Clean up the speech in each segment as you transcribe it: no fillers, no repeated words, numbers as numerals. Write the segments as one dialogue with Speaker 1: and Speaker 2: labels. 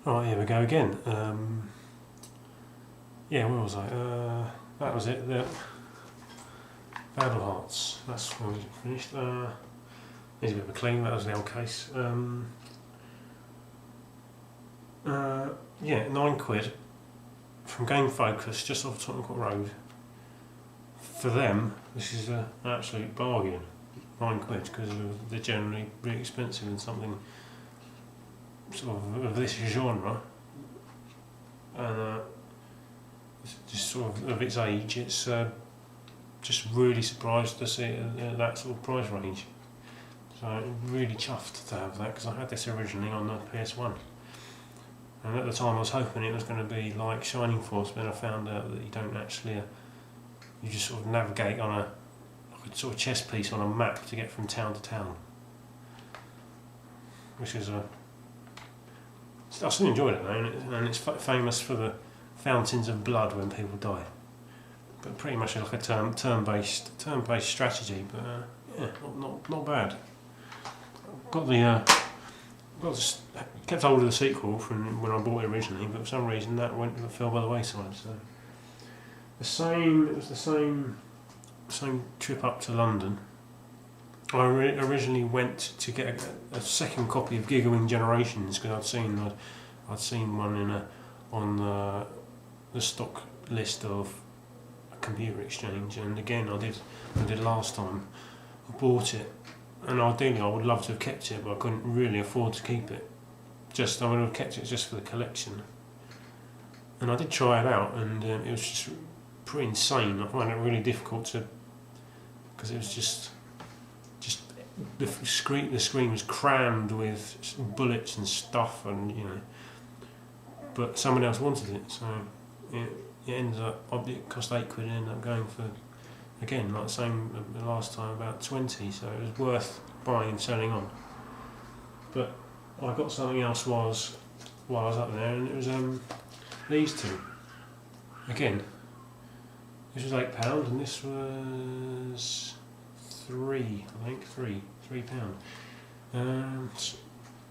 Speaker 1: Alright, here we go again. Yeah, where was I? That was it. The Battle Hearts. That's where we finished. Needs a bit of a clean. That was the old case. Yeah, £9 from Game Focus, just off Tottenham Court Road. For them, this is an absolute bargain. £9 because they're generally really expensive in something sort of this genre, and just sort of its age. It's just really surprised to see it at that sort of price range. So I'm really chuffed to have that because I had this originally on the PS1, and at the time I was hoping it was going to be like Shining Force, but then I found out that you don't actually. You just sort of navigate on a sort of chess piece on a map to get from town to town, which is I still enjoyed it though, and it's famous for the fountains of blood when people die. But pretty much like a turn-based strategy. But yeah, not bad. Kept hold of the sequel from when I bought it originally, but for some reason that fell by the wayside. So it was the same trip up to London. I originally went to get a second copy of Gigawing Generations because I'd seen one on the stock list of a computer exchange, and again I did last time. I bought it, and ideally I would love to have kept it, but I couldn't really afford to keep it. I would have kept it just for the collection. And I did try it out, and it was just pretty insane. I found it really difficult because it was just the screen was crammed with bullets and stuff, and but someone else wanted it, so it ended up, it cost £8, and ended up going for, again, like the same the last time, about 20, so it was worth buying and selling on. But I got something else while I was up there, and it was these two. Again, this was £8, and this was £3, I think, £3.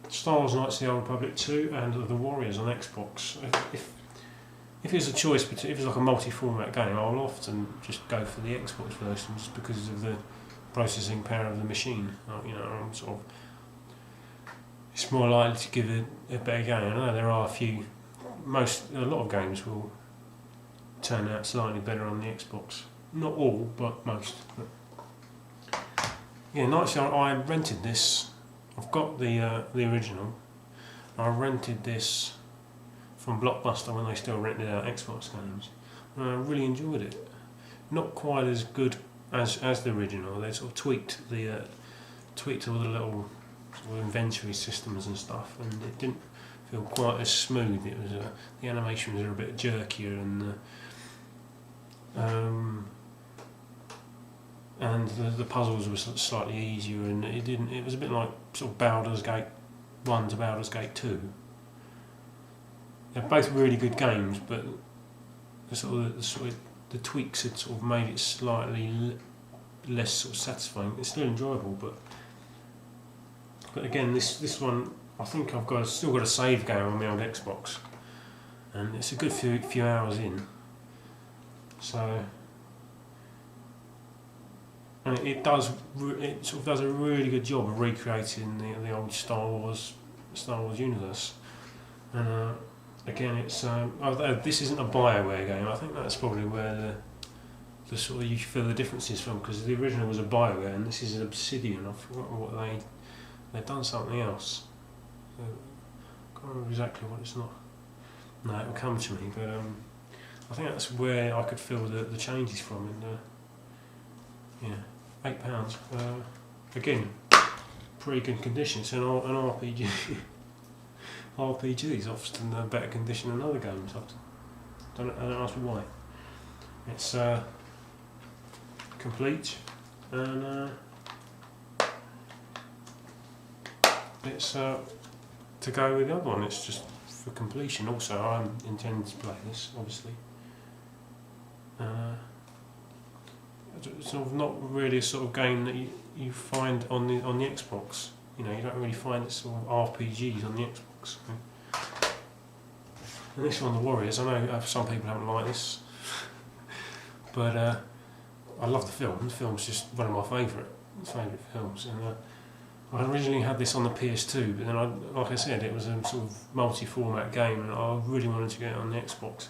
Speaker 1: Star Wars Knights of the Old Republic 2 and The Warriors on Xbox. If there's a choice between, if it's like a multi-format game, I'll often just go for the Xbox version just because of the processing power of the machine. I'm sort of, it's more likely to give it a better game. I know there are a lot of games will turn out slightly better on the Xbox. Not all, but most. Yeah, Knights of the I rented this. I've got the original. I rented this from Blockbuster when they still rented out Xbox games, and I really enjoyed it. Not quite as good as the original. They sort of tweaked all the little sort of inventory systems and stuff, and it didn't feel quite as smooth. It was the animations were a bit jerkier, and the puzzles were slightly easier, and it was a bit like sort of Baldur's Gate 1 to Baldur's Gate 2. They're both really good games, but the tweaks had sort of made it slightly less sort of satisfying. It's still enjoyable, but again, this one, I think still got a save game on my old Xbox, and it's a good few hours in. So, and it sort of does a really good job of recreating the old Star Wars universe. And again, it's although this isn't a BioWare game, I think that's probably where the sort of you feel the differences from, because the original was a BioWare and this is an Obsidian. I forgot what they've done something else. I can't remember exactly what it's not. No, it will come to me, but I think that's where I could feel the changes from. And £8. Again, pretty good condition. It's an RPG. RPGs often in better condition than other games. I don't ask me why. It's complete, and it's to go with the other one. It's just for completion. Also, I'm intending to play this, obviously. It's sort of not really a sort of game that you find on the Xbox. You don't really find it sort of RPGs on the Xbox. And this one, the Warriors. I know some people haven't liked this, but I love the film. The film's just one of my favourite films. And I originally had this on the PS2, but then, like I said, it was a sort of multi-format game, and I really wanted to get it on the Xbox.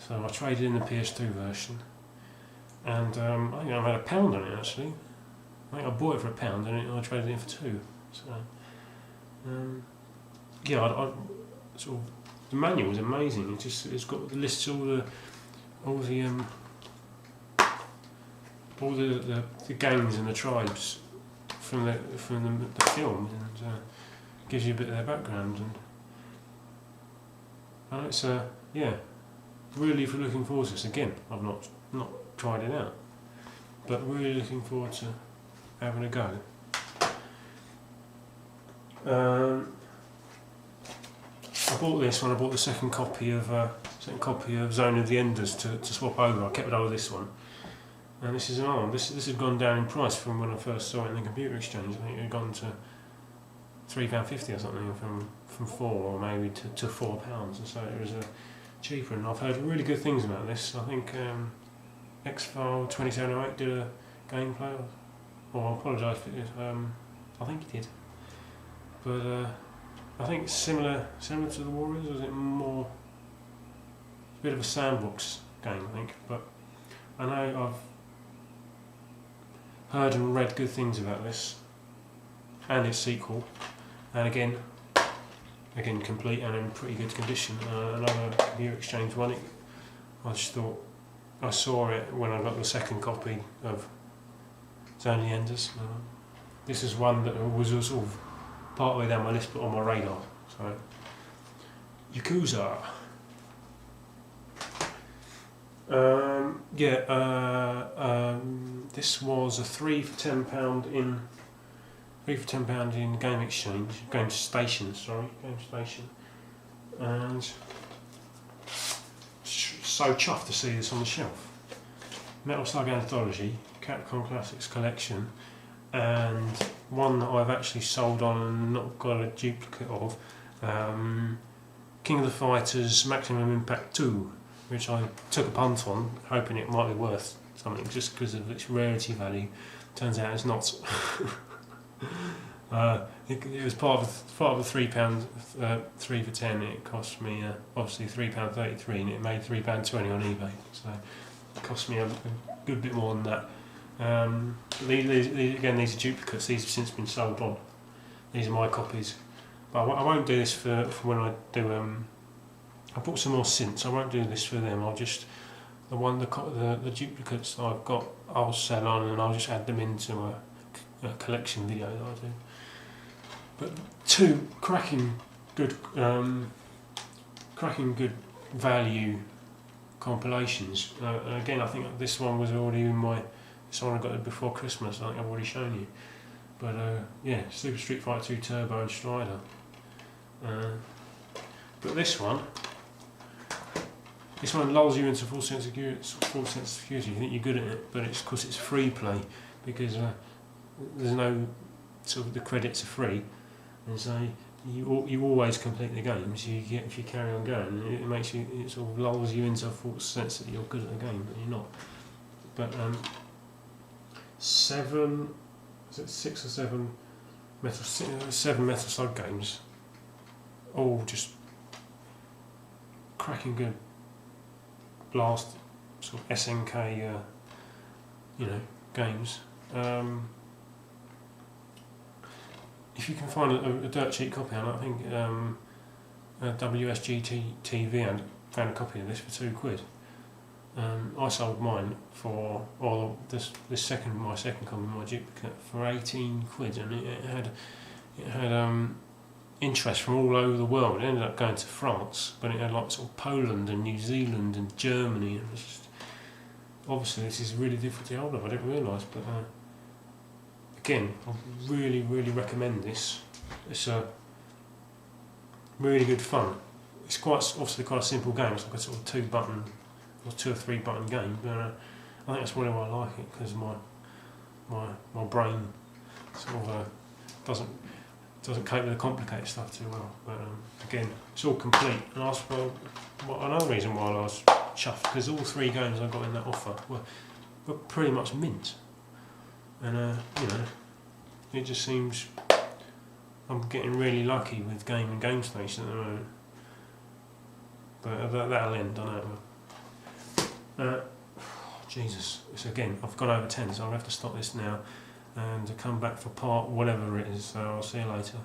Speaker 1: So I traded in the PS2 version, and I think I made £1 on it actually. I think I bought it for £1, and I traded it in for £2. So yeah, I sort of, the manual is amazing. It's got the lists all the gangs and the tribes from the film, and gives you a bit of their background, and it's yeah, really looking forward to this. Again, I've not tried it out, but really looking forward to having a go. I bought this when I bought the second copy of Zone of the Enders to swap over. I kept hold of this one, and this is an arm. This has gone down in price from when I first saw it in the computer exchange. I think it had gone to £3.50 or something from £4 or maybe to £4, and so it was cheaper. And I've heard really good things about this. I think X-File 2708 did a gameplay, or I apologise if it is. I think he did, but I think it's similar to the Warriors. Or is it more a bit of a sandbox game? I think, but I know I've heard and read good things about this and its sequel, and again complete and in pretty good condition. Another computer exchange one. I just thought I saw it when I got the second copy of Zone of the Enders. This is one that was sort of part of the way down my list, but on my radar. So, Yakuza. This was a £3 for £10 in Game Station, and so chuffed to see this on the shelf. Metal Slug Anthology, Capcom Classics Collection, and one that I've actually sold on and not got a duplicate of, King of the Fighters Maximum Impact 2, which I took a punt on, hoping it might be worth something just because of its rarity value. Turns out it's not. It was part of the £3, 3 for 10. It cost me obviously £3.33, and it made £3.20 on eBay. So it cost me a good bit more than that. These are duplicates. These have since been sold on. These are my copies, but I won't do this for when I do. I bought some more since. I won't do this for them. I'll just the duplicates that I've got, I'll sell on, and I'll just add them into a collection video that I do. But two cracking good value compilations. Again, I think this one was already in my. Someone got it before Christmas. I think I've already shown you. But yeah, Super Street Fighter 2 Turbo and Strider. But this one lulls you into full sense of security. You think you're good at it, but it's because it's free play, because there's no sort of, the credits are free, and so you always complete the games. If you carry on going, it sort of lulls you into a false sense that you're good at the game, but you're not. But 6 or 7 Metal Slug games, all just cracking good blast sort of SNK games. If you can find a dirt cheap copy, and I think WSG TV found a copy of this for £2. I sold mine for, or my second copy, my duplicate, for £18, and it had interest from all over the world. It ended up going to France, but it had like sort of Poland and New Zealand and Germany, and it was just, obviously this is really difficult to get hold of. I didn't realise, but again, I really recommend this. It's really good fun. It's obviously quite a simple game. It's like a sort of 2 or 3 button game, but I think that's really why I like it, because my brain sort of doesn't doesn't cope with the complicated stuff too well. But again, it's all complete. And I was, another reason why I was chuffed, because all 3 games I got in that offer were pretty much mint. And you know, it just seems I'm getting really lucky with Game Station at the moment. But that'll end, I know. Jesus, it's again, I've gone over 10, so I'll have to stop this now and to come back for part whatever it is, so I'll see you later.